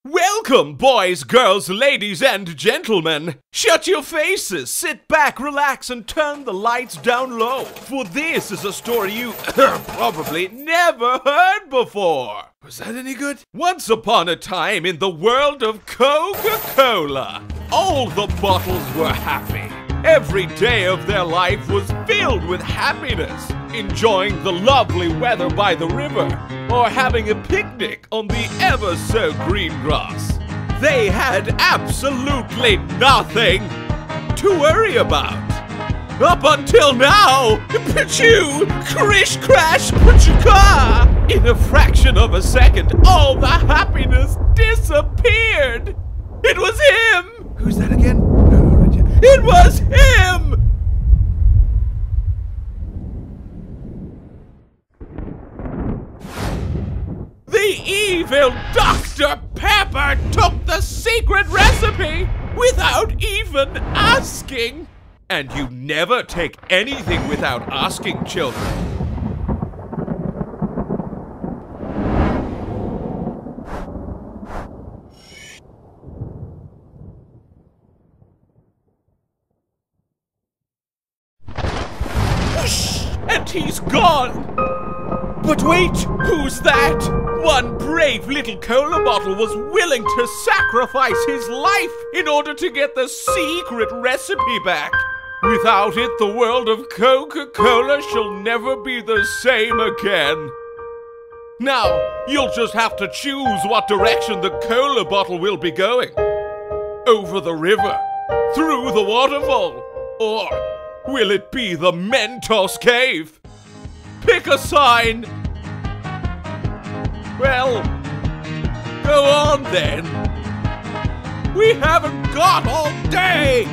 Welcome, boys, girls, ladies, and gentlemen. Shut your faces, sit back, relax, and turn the lights down low. For this is a story you probably never heard before. Was that any good? Once upon a time in the world of Coca-Cola, all the bottles were happy. Every day of their life was filled with happiness, enjoying the lovely weather by the river, or having a picnic on the ever-so-green grass. They had absolutely nothing to worry about. Up until now, Pachoo, Krish Crash Pachaka! In a fraction of a second, all the happiness disappeared! It was him! Who's that again? It was him! The evil Dr. Pepper took the secret recipe without even asking. And you never take anything without asking, children. And he's gone! But wait, who's that? One brave little cola bottle was willing to sacrifice his life in order to get the secret recipe back. Without it, the world of Coca-Cola shall never be the same again. Now, you'll just have to choose what direction the cola bottle will be going. Over the river, through the waterfall, or will it be the Mentos Cave? Pick a sign. Well, go on then. We haven't got all day.